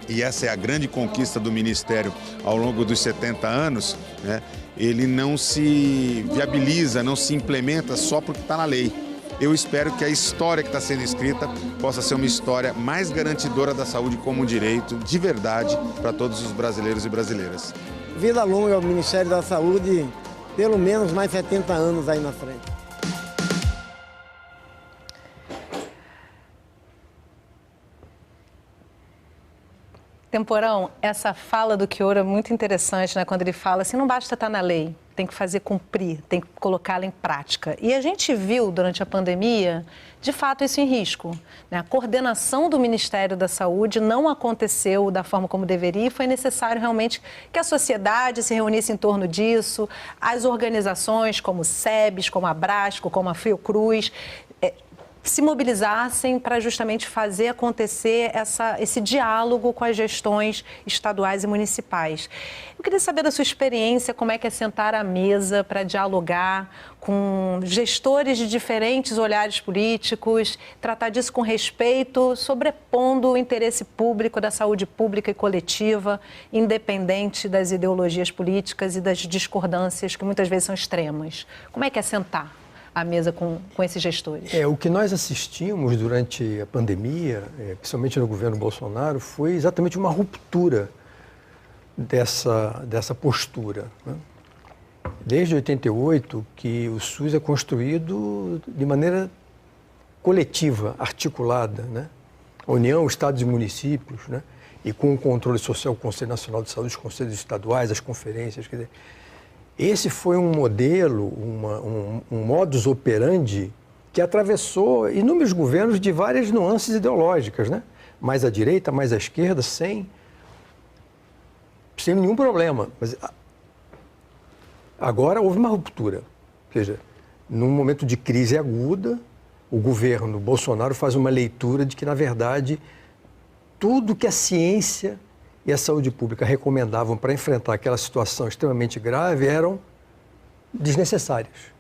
e essa é a grande conquista do Ministério ao longo dos 70 anos, né? Ele não se viabiliza, não se implementa só porque está na lei. Eu espero que a história que está sendo escrita possa ser uma história mais garantidora da saúde como um direito de verdade para todos os brasileiros e brasileiras. Vida longa ao Ministério da Saúde, pelo menos mais 70 anos aí na frente. Temporão, essa fala do Chioro é muito interessante, né? Quando ele fala assim, não basta estar na lei, tem que fazer cumprir, tem que colocá-la em prática. E a gente viu durante a pandemia, de fato, isso em risco, né? A coordenação do Ministério da Saúde não aconteceu da forma como deveria e foi necessário realmente que a sociedade se reunisse em torno disso, as organizações como o SEBS, como a Brasco, como a Fiocruz, se mobilizassem para justamente fazer acontecer esse diálogo com as gestões estaduais e municipais. Eu queria saber da sua experiência, como é que é sentar à mesa para dialogar com gestores de diferentes olhares políticos, tratar disso com respeito, sobrepondo o interesse público da saúde pública e coletiva, independente das ideologias políticas e das discordâncias que muitas vezes são extremas. Como é que é sentar à mesa com esses gestores? O que nós assistimos durante a pandemia, principalmente no governo Bolsonaro, foi exatamente uma ruptura dessa postura, né? Desde 88 que o SUS é construído de maneira coletiva, articulada, né? União, estados e municípios, né? E com o controle social, o Conselho Nacional de Saúde, os conselhos estaduais, as conferências, quer dizer, esse foi um modelo, um modus operandi que atravessou inúmeros governos de várias nuances ideológicas, né? Mais à direita, mais à esquerda, sem nenhum problema. Mas agora houve uma ruptura. Ou seja, num momento de crise aguda, o governo Bolsonaro faz uma leitura de que, na verdade, tudo que a ciência e a saúde pública recomendavam para enfrentar aquela situação extremamente grave eram desnecessários.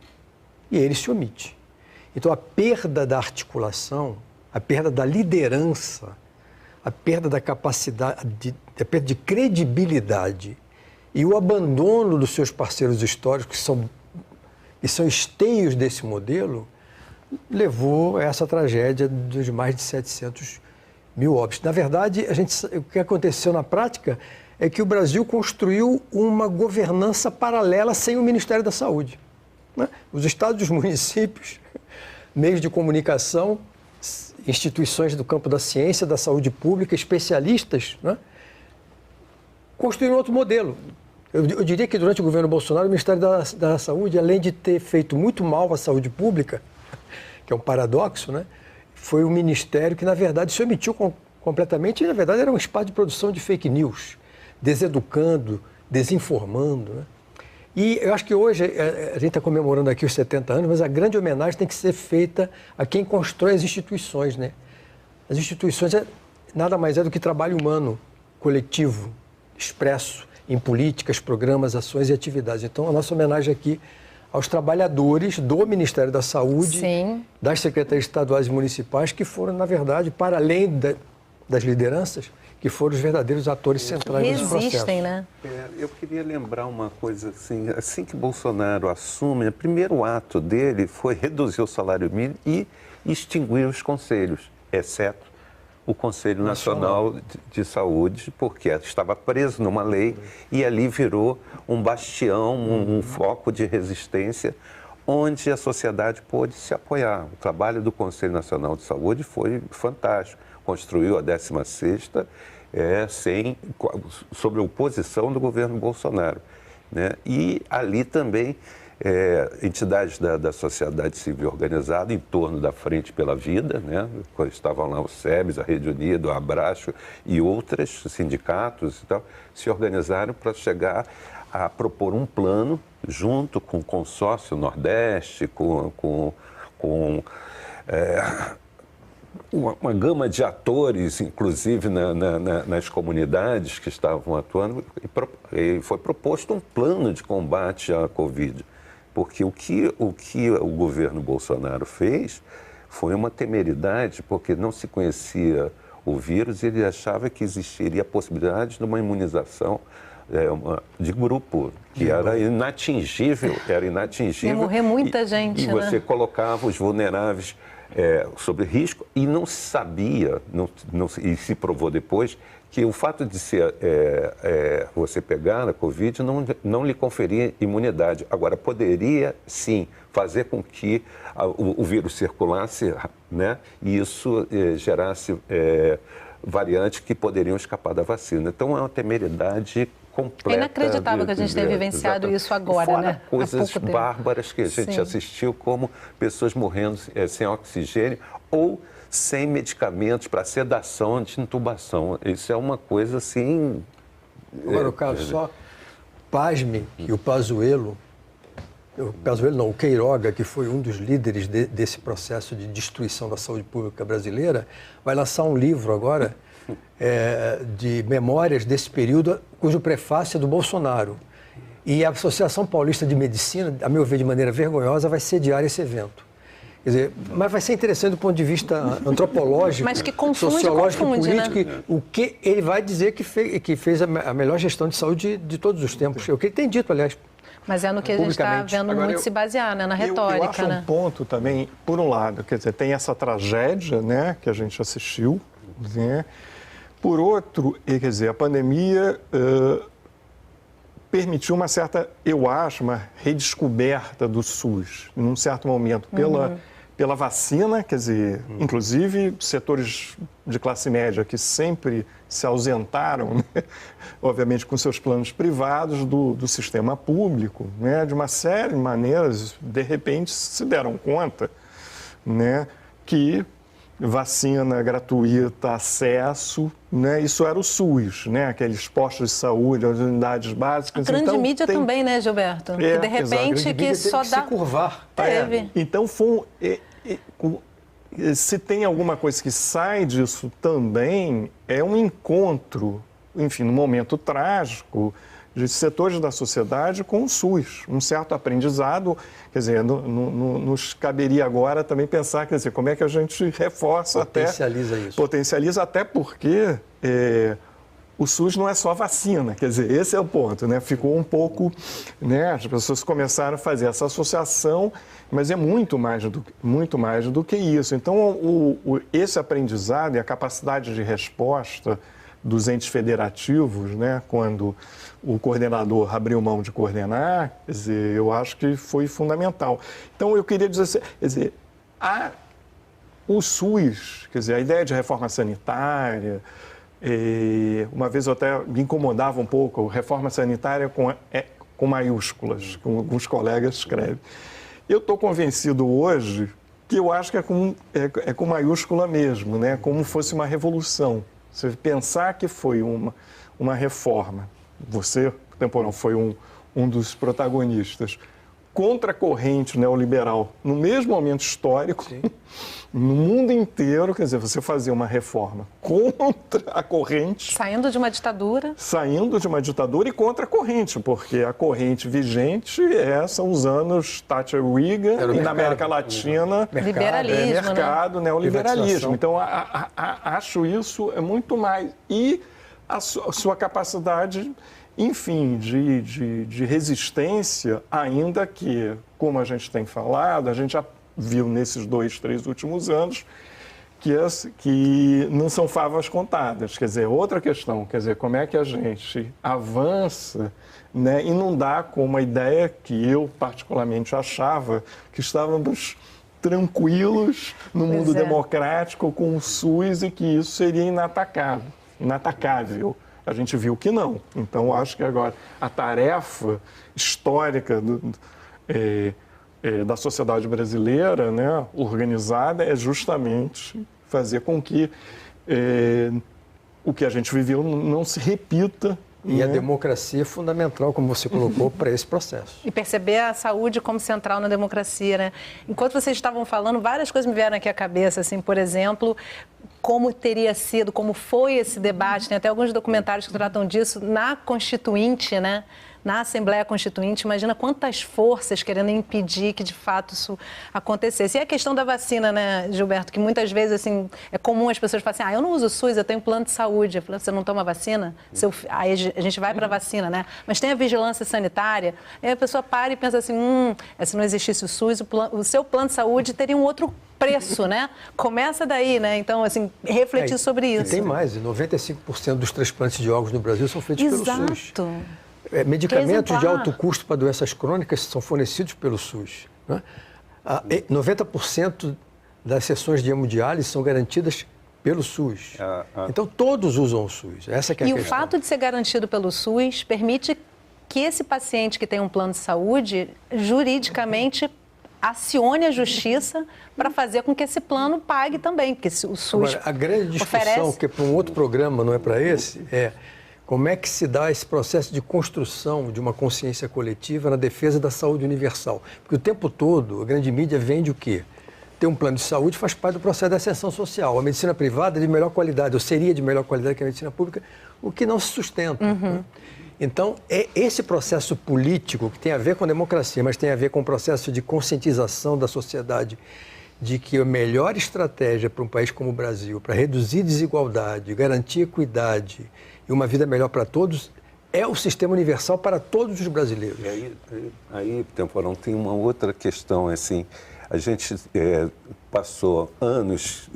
E ele se omite. Então, a perda da articulação, a perda da liderança, a perda da capacidade, a perda de credibilidade e o abandono dos seus parceiros históricos, que são esteios desse modelo, levou a essa tragédia dos mais de 700 mil óbitos. Na verdade, o que aconteceu na prática é que o Brasil construiu uma governança paralela sem o Ministério da Saúde, né? Os estados e os municípios, meios de comunicação, instituições do campo da ciência, da saúde pública, especialistas, né? Construíram outro modelo. Eu diria que durante o governo Bolsonaro, o Ministério da Saúde, além de ter feito muito mal à saúde pública, que é um paradoxo, né? Foi um ministério que, na verdade, se omitiu completamente e, na verdade, era um espaço de produção de fake news, deseducando, desinformando, né? E eu acho que hoje, a gente está comemorando aqui os 70 anos, mas a grande homenagem tem que ser feita a quem constrói as instituições, né? As instituições nada mais é do que trabalho humano, coletivo, expresso em políticas, programas, ações e atividades. Então, a nossa homenagem aqui aos trabalhadores do Ministério da Saúde, sim, das secretarias estaduais e municipais, que foram, na verdade, para além das lideranças, que foram os verdadeiros atores centrais desse processo. Resistem, né? Eu queria lembrar uma coisa assim que Bolsonaro assume, o primeiro ato dele foi reduzir o salário mínimo e extinguir os conselhos, exceto o Conselho Nacional de Saúde, porque estava preso numa lei e ali virou um bastião, um foco de resistência, onde a sociedade pôde se apoiar. O trabalho do Conselho Nacional de Saúde foi fantástico. Construiu a 16ª sob a oposição do governo Bolsonaro, né? E ali também entidades da sociedade civil organizada em torno da Frente pela Vida, né? Estavam lá o SEBS, a Rede Unida, o Abraço e outros sindicatos e tal, se organizaram para chegar a propor um plano junto com o Consórcio Nordeste, com uma gama de atores, inclusive nas comunidades que estavam atuando, e foi proposto um plano de combate à Covid. Porque o que o governo Bolsonaro fez foi uma temeridade, porque não se conhecia o vírus e ele achava que existiria a possibilidade de uma imunização de grupo, que era inatingível. Ia morrer muita gente, e né? você colocava os vulneráveis sobre risco e não se sabia, e se provou depois, que o fato de você pegar a Covid não lhe conferia imunidade. Agora, poderia, sim, fazer com que o vírus circulasse, né? E isso gerasse variantes que poderiam escapar da vacina. Então, é uma temeridade completa. É inacreditável que a gente tenha vivenciado isso agora, fora, né? Coisas bárbaras que a gente assistiu, como pessoas morrendo sem oxigênio ou sem medicamentos para sedação de intubação. Isso é uma coisa assim... Agora, Carlos, só pasme que o Pazuello o Queiroga, que foi um dos líderes desse processo de destruição da saúde pública brasileira, vai lançar um livro agora de memórias desse período, cujo prefácio é do Bolsonaro. E a Associação Paulista de Medicina, a meu ver, de maneira vergonhosa, vai sediar esse evento. Quer dizer, mas vai ser interessante do ponto de vista antropológico, mas que confunde, sociológico e político, né? O que ele vai dizer que fez a melhor gestão de saúde de todos os tempos. É o que ele tem dito, aliás. Mas é no que a gente está vendo muito se basear, né? Na retórica. Eu acho um ponto também, por um lado, quer dizer, tem essa tragédia, né, que a gente assistiu, né? Por outro, quer dizer, a pandemia permitiu uma certa, eu acho, uma redescoberta do SUS, num certo momento, pela vacina, quer dizer, inclusive setores de classe média que sempre se ausentaram, né? Obviamente com seus planos privados do sistema público, né? De uma série de maneiras, de repente se deram conta, né? Que vacina gratuita, acesso, né? Isso era o SUS, né? Aqueles postos de saúde, as unidades básicas. A grande mídia também, né, Gilberto? Que de repente que só dá... se curvar. Teve. Então, se tem alguma coisa que sai disso também, é um encontro, enfim, num momento trágico, de setores da sociedade com o SUS, um certo aprendizado, quer dizer, nos caberia agora também pensar, quer dizer, como é que a gente reforça potencializa até porque o SUS não é só vacina, quer dizer, esse é o ponto, né? Ficou um pouco, né? As pessoas começaram a fazer essa associação, mas é muito mais do que isso. Então, esse aprendizado e a capacidade de resposta dos entes federativos, né, quando o coordenador abriu mão de coordenar, quer dizer, eu acho que foi fundamental. Então, eu queria dizer, quer dizer, o SUS, quer dizer, a ideia de reforma sanitária, uma vez eu até me incomodava um pouco, reforma sanitária com maiúsculas, como alguns colegas escrevem. Eu estou convencido hoje que eu acho que é com maiúscula mesmo, né, como fosse uma revolução. Você pensar que foi uma reforma, você, Temporão, foi um dos protagonistas, contra a corrente neoliberal, no mesmo momento histórico, no mundo inteiro, quer dizer, você fazia uma reforma contra a corrente. Saindo de uma ditadura. Saindo de uma ditadura e contra a corrente, porque a corrente vigente são os anos Thatcher Reagan e na América Latina, liberalismo, neoliberalismo. Então, acho isso muito mais. E a sua capacidade, enfim, de resistência, ainda que, como a gente tem falado, a gente já viu nesses 2, 3 últimos anos que não são favas contadas. Quer dizer, outra questão, quer dizer, como é que a gente avança, né, e não dá com uma ideia que eu particularmente achava que estávamos tranquilos no mundo democrático com o SUS e que isso seria inatacável. A gente viu que não. Então, acho que agora a tarefa histórica da sociedade brasileira, né, organizada, é justamente fazer com que o que a gente viveu não se repita. E a democracia é fundamental, como você colocou, para esse processo. E perceber a saúde como central na democracia, né? Enquanto vocês estavam falando, várias coisas me vieram aqui à cabeça, assim, por exemplo, como teria sido, como foi esse debate, tem até alguns documentários que tratam disso, na Constituinte, né? Na Assembleia Constituinte, imagina quantas forças querendo impedir que, de fato, isso acontecesse. E a questão da vacina, né, Gilberto, que muitas vezes, assim, é comum as pessoas falarem assim, eu não uso SUS, eu tenho plano de saúde. Eu falo, você não toma vacina? Aí a gente vai para a vacina, né? Mas tem a vigilância sanitária, aí a pessoa para e pensa assim, se não existisse o SUS, o seu plano de saúde teria um outro preço, né? Começa daí, né? Então, assim, refletir sobre isso. E tem mais, 95% dos transplantes de órgãos no Brasil são feitos pelo SUS. Exato. Medicamentos de alto custo para doenças crônicas são fornecidos pelo SUS. Né? 90% das sessões de hemodiálise são garantidas pelo SUS. Então, todos usam o SUS. Essa que é a questão. E o fato de ser garantido pelo SUS permite que esse paciente que tem um plano de saúde, juridicamente, acione a justiça para fazer com que esse plano pague também, porque o SUS Agora, a grande discussão, que é para um outro programa, não é para esse, Como é que se dá esse processo de construção de uma consciência coletiva na defesa da saúde universal? Porque o tempo todo a grande mídia vende o quê? Ter um plano de saúde faz parte do processo da ascensão social. A medicina privada é de melhor qualidade, ou seria de melhor qualidade que a medicina pública, o que não se sustenta. Né? Então, é esse processo político que tem a ver com a democracia, mas tem a ver com o processo de conscientização da sociedade de que a melhor estratégia para um país como o Brasil, para reduzir desigualdade, garantir equidade e uma vida melhor para todos, é o sistema universal para todos os brasileiros. E aí, Temporão, tem uma outra questão, assim, a gente passou anos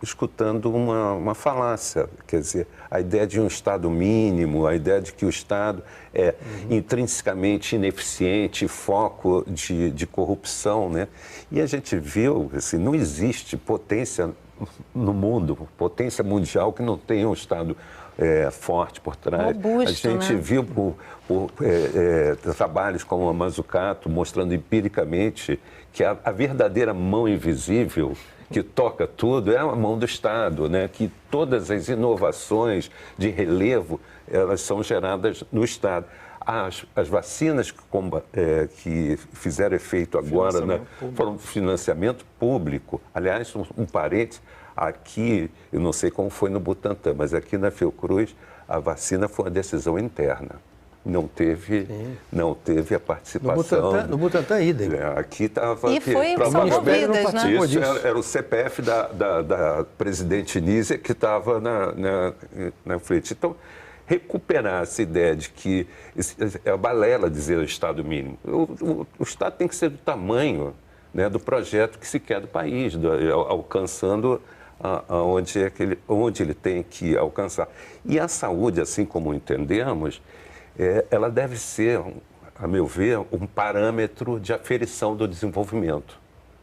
escutando uma falácia, quer dizer, a ideia de um Estado mínimo, a ideia de que o Estado é intrinsecamente ineficiente, foco de corrupção, né? E a gente viu, assim, não existe potência no mundo, potência mundial que não tenha um Estado forte por trás. Robusto, a gente viu por trabalhos como a Mazzucato mostrando empiricamente que a verdadeira mão invisível que toca tudo é a mão do Estado, né? Que todas as inovações de relevo, elas são geradas no Estado. As vacinas que fizeram efeito agora foram financiamento público. Aliás, um parênteses, aqui, eu não sei como foi no Butantan, mas aqui na Fiocruz, a vacina foi uma decisão interna. Não teve a participação. No Butantan, idem. Aqui estava... E salvou vidas, né? Isso era o CPF da presidente Nízia que estava na frente. Então, recuperar essa ideia de que é a balela dizer o Estado mínimo. O Estado tem que ser do tamanho, né, do projeto que se quer do país, alcançando onde ele tem que alcançar. E a saúde, assim como entendemos, ela deve ser, a meu ver, um parâmetro de aferição do desenvolvimento,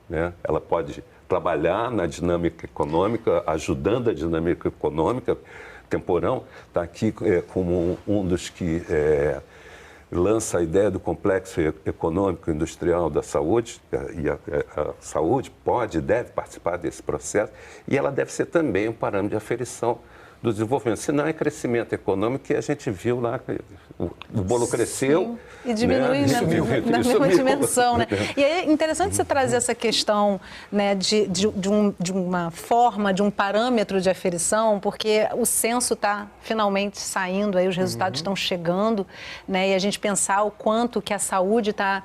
né? Ela pode trabalhar na dinâmica econômica, ajudando a dinâmica econômica. Temporão está aqui como um dos que lança a ideia do complexo econômico industrial da saúde, e a saúde pode e deve participar desse processo, e ela deve ser também um parâmetro de aferição do desenvolvimento. Se não é crescimento econômico, que a gente viu lá, o bolo cresceu... Sim. E diminui na mesma dimensão, né? E é interessante você trazer essa questão, né, de uma forma, de um parâmetro de aferição, porque o censo está finalmente saindo, aí os resultados estão chegando, né? E a gente pensar o quanto que a saúde está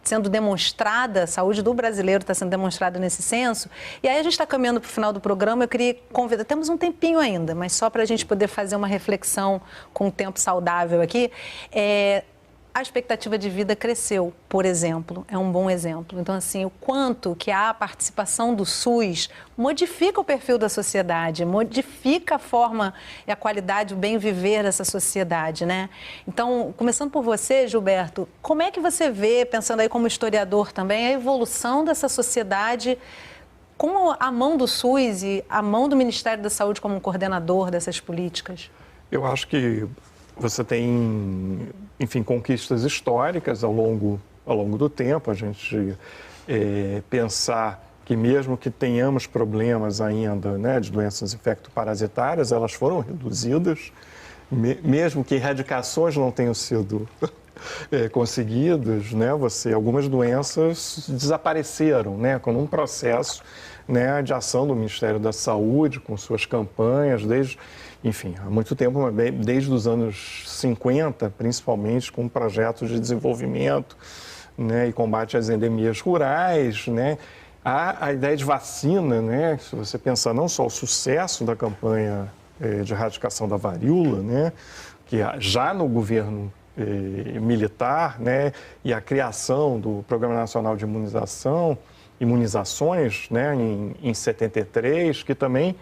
sendo demonstrada, a saúde do brasileiro está sendo demonstrada nesse censo. E aí a gente está caminhando para o final do programa, eu queria convidar, temos um tempinho ainda, mas só para a gente poder fazer uma reflexão com um tempo saudável aqui, a expectativa de vida cresceu, por exemplo, é um bom exemplo. Então, assim, o quanto que a participação do SUS modifica o perfil da sociedade, modifica a forma e a qualidade, o bem viver dessa sociedade, né? Então, começando por você, Gilberto, como é que você vê, pensando aí como historiador também, a evolução dessa sociedade com a mão do SUS e a mão do Ministério da Saúde como coordenador dessas políticas? Eu acho que você tem, enfim, conquistas históricas ao longo do tempo. A gente pensar que mesmo que tenhamos problemas ainda, né, de doenças infectoparasitárias, elas foram reduzidas, mesmo que erradicações não tenham sido conseguidas, né, algumas doenças desapareceram, né, com um processo, né, de ação do Ministério da Saúde, com suas campanhas, há muito tempo, desde os anos 50, principalmente, com projetos de desenvolvimento, né, e combate às endemias rurais, né. Há a ideia de vacina, né, se você pensar não só o sucesso da campanha de erradicação da varíola, né, que já no governo militar, né, e a criação do Programa Nacional de Imunizações, né, em 73, que também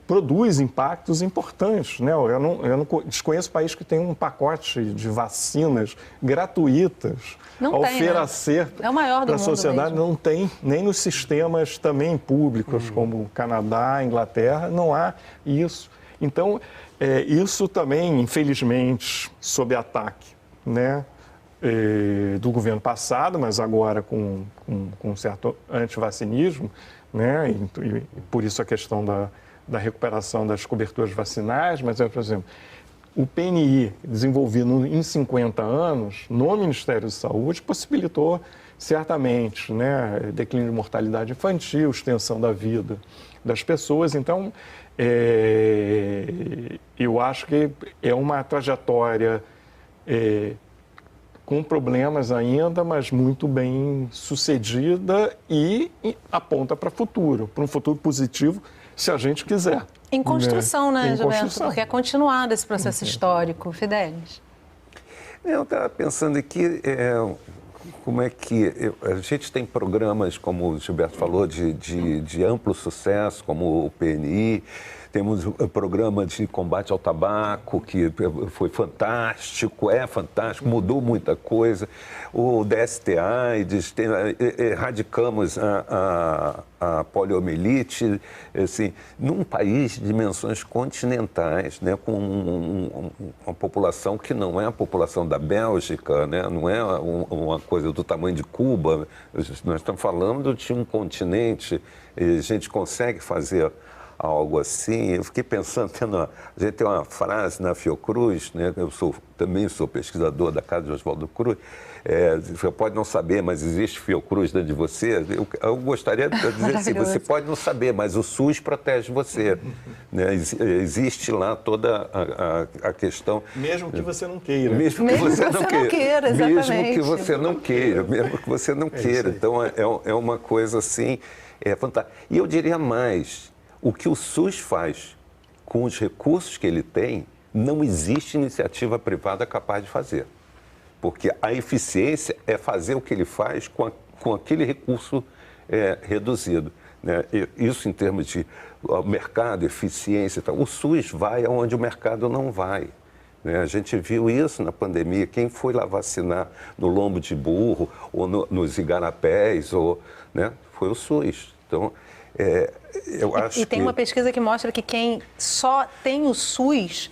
produz impactos importantes, né? Eu não desconheço país que tem um pacote de vacinas gratuitas a oferecer para a sociedade. Não tem, nem nos sistemas também públicos, como Canadá, Inglaterra, não há isso. Então, isso também, infelizmente, sob ataque, né, do governo passado, mas agora com um certo antivacinismo, né, e por isso a questão da recuperação das coberturas vacinais, mas, por exemplo, o PNI, desenvolvido em 50 anos, no Ministério da Saúde, possibilitou certamente, né, declínio de mortalidade infantil, extensão da vida das pessoas. Então, eu acho que é uma trajetória com problemas ainda, mas muito bem sucedida e aponta para o futuro, para um futuro positivo, se a gente quiser. Em construção, né, Gilberto? Construção. Porque é continuado esse processo histórico. Fidelis. Eu estava pensando aqui, como é que a gente tem programas, como o Gilberto falou, de amplo sucesso, como o PNI, temos o programa de combate ao tabaco, que foi fantástico, é fantástico, mudou muita coisa. O DST-AIDS, erradicamos a poliomielite, assim, num país de dimensões continentais, né, com uma população que não é a população da Bélgica, né, não é uma coisa do tamanho de Cuba. Nós estamos falando de um continente, e a gente consegue fazer algo assim. Eu fiquei pensando, a gente tem uma frase na Fiocruz, né? Eu também sou pesquisador da Casa de Oswaldo Cruz, você pode não saber, mas existe Fiocruz dentro de você. Eu gostaria de dizer assim, você pode não saber, mas o SUS protege você. Né? Existe lá toda a questão... Mesmo que você não queira. Mesmo que você não queira, exatamente. Mesmo que você não queira, mesmo que você não queira. Então, é uma coisa assim, fantástica. E eu diria mais, o que o SUS faz com os recursos que ele tem, não existe iniciativa privada capaz de fazer. Porque a eficiência é fazer o que ele faz com aquele recurso reduzido. Né? Isso em termos de mercado, eficiência e tal. O SUS vai aonde o mercado não vai. Né? A gente viu isso na pandemia. Quem foi lá vacinar no lombo de burro ou nos igarapés, né? Foi o SUS. Então, eu acho tem uma pesquisa que mostra que quem só tem o SUS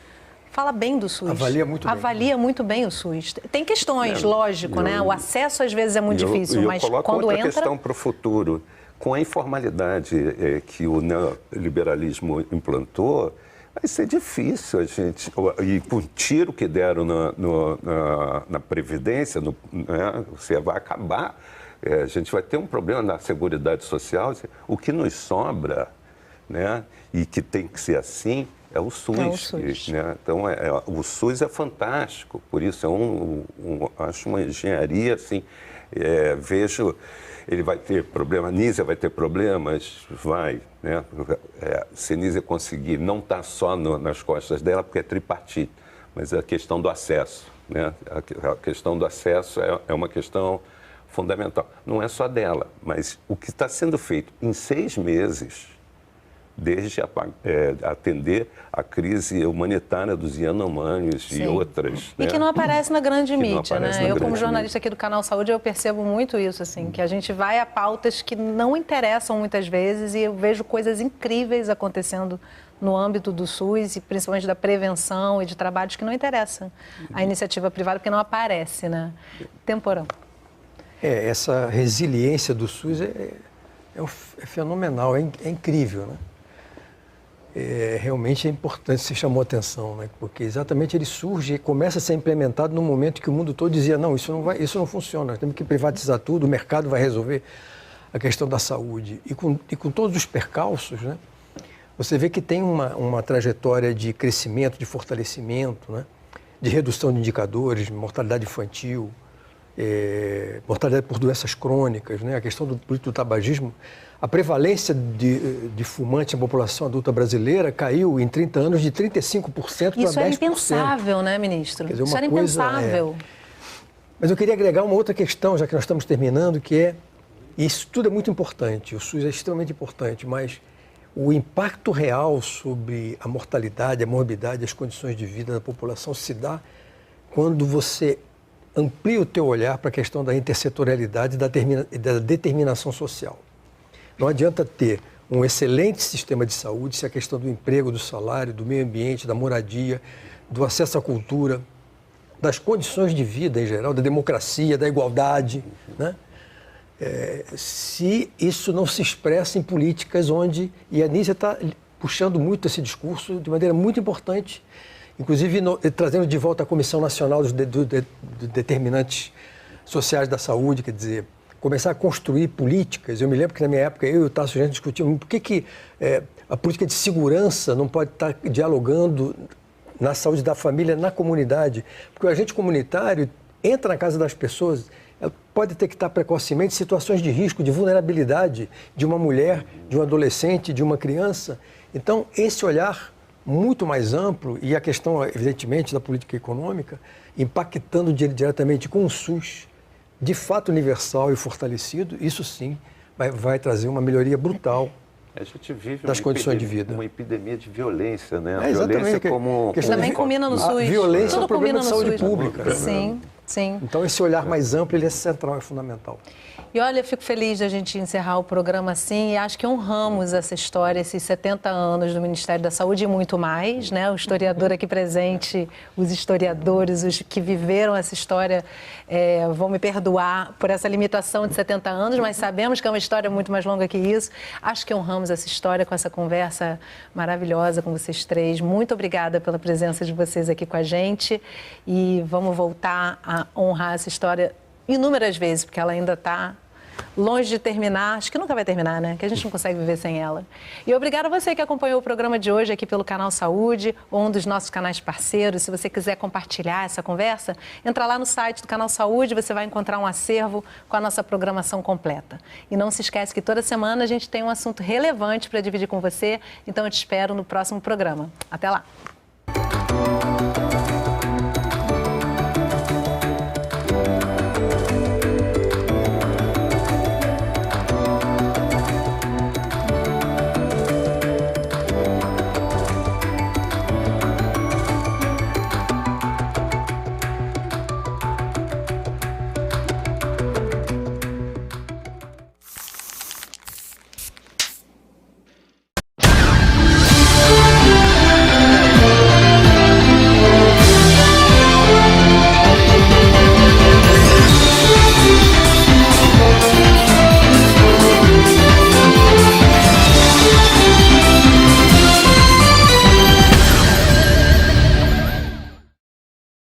fala bem do SUS. Avalia muito bem o SUS. Tem questões, lógico, né? O acesso às vezes é muito difícil, mas quando outra entra... questão para o futuro. Com a informalidade que o neoliberalismo implantou, vai ser difícil a gente... E com o tiro que deram na Previdência, né? Você vai acabar... a gente vai ter um problema na Seguridade Social. O que nos sobra, né, e que tem que ser assim, é o SUS. Né? Então, o SUS é fantástico, por isso acho uma engenharia, assim, vejo, ele vai ter problema, a Nízia vai ter problemas, vai, né? Se a Nízia conseguir, não está só nas costas dela, porque é tripartite, mas a questão do acesso, né? A questão do acesso é uma questão fundamental. Não é só dela, mas o que está sendo feito em 6 meses, desde atender a crise humanitária dos Yanomamis e outras. E que não aparece na grande mídia, né? Eu, como jornalista mídia aqui do Canal Saúde, eu percebo muito isso, assim, que a gente vai a pautas que não interessam muitas vezes e eu vejo coisas incríveis acontecendo no âmbito do SUS e principalmente da prevenção e de trabalhos que não interessam à iniciativa privada, porque não aparece, né? Temporão. Essa resiliência do SUS é fenomenal, é incrível, né? Realmente é importante, você chamou a atenção, né? Porque exatamente ele surge e começa a ser implementado no momento que o mundo todo dizia, não, isso não funciona, nós temos que privatizar tudo, o mercado vai resolver a questão da saúde. E com todos os percalços, né? Você vê que tem uma trajetória de crescimento, de fortalecimento, né? De redução de indicadores, de mortalidade infantil, mortalidade por doenças crônicas, né? A questão do tabagismo. A prevalência de fumantes na população adulta brasileira caiu em 30 anos de 35% para 10%. Isso é impensável, né, ministro? Quer dizer, isso era impensável. Mas eu queria agregar uma outra questão, já que nós estamos terminando, que isso tudo é muito importante, o SUS é extremamente importante, mas o impacto real sobre a mortalidade, a morbidade, as condições de vida da população se dá quando você amplia o teu olhar para a questão da intersetorialidade e da determinação social. Não adianta ter um excelente sistema de saúde se a questão do emprego, do salário, do meio ambiente, da moradia, do acesso à cultura, das condições de vida em geral, da democracia, da igualdade, né? Se isso não se expressa em políticas onde, e a Nízia está puxando muito esse discurso de maneira muito importante, inclusive trazendo de volta a Comissão Nacional dos Determinantes Sociais da Saúde, quer dizer, começar a construir políticas. Eu me lembro que na minha época eu e o Tasso Gentes discutíamos por que a política de segurança não pode estar dialogando na saúde da família, na comunidade, porque o agente comunitário entra na casa das pessoas, pode detectar precocemente situações de risco, de vulnerabilidade de uma mulher, de um adolescente, de uma criança. Então, esse olhar muito mais amplo e a questão, evidentemente, da política econômica, impactando diretamente com o SUS, de fato universal e fortalecido, isso sim vai trazer uma melhoria brutal. A gente vive das condições de vida. Uma epidemia de violência, né? Exatamente. Também combina no SUS. A violência é um problema de saúde pública. Sim, sim. Então, esse olhar mais amplo, ele é central, é fundamental. E olha, eu fico feliz de a gente encerrar o programa assim e acho que honramos essa história, esses 70 anos do Ministério da Saúde e muito mais, né? O historiador aqui presente, os historiadores, os que viveram essa história vão me perdoar por essa limitação de 70 anos, mas sabemos que é uma história muito mais longa que isso. Acho que honramos essa história com essa conversa maravilhosa com vocês três. Muito obrigada pela presença de vocês aqui com a gente e vamos voltar a honrar essa história inúmeras vezes, porque ela ainda está longe de terminar, acho que nunca vai terminar, né? Que a gente não consegue viver sem ela. E obrigada a você que acompanhou o programa de hoje aqui pelo Canal Saúde, ou um dos nossos canais parceiros. Se você quiser compartilhar essa conversa, entra lá no site do Canal Saúde, você vai encontrar um acervo com a nossa programação completa. E não se esquece que toda semana a gente tem um assunto relevante para dividir com você, então eu te espero no próximo programa. Até lá!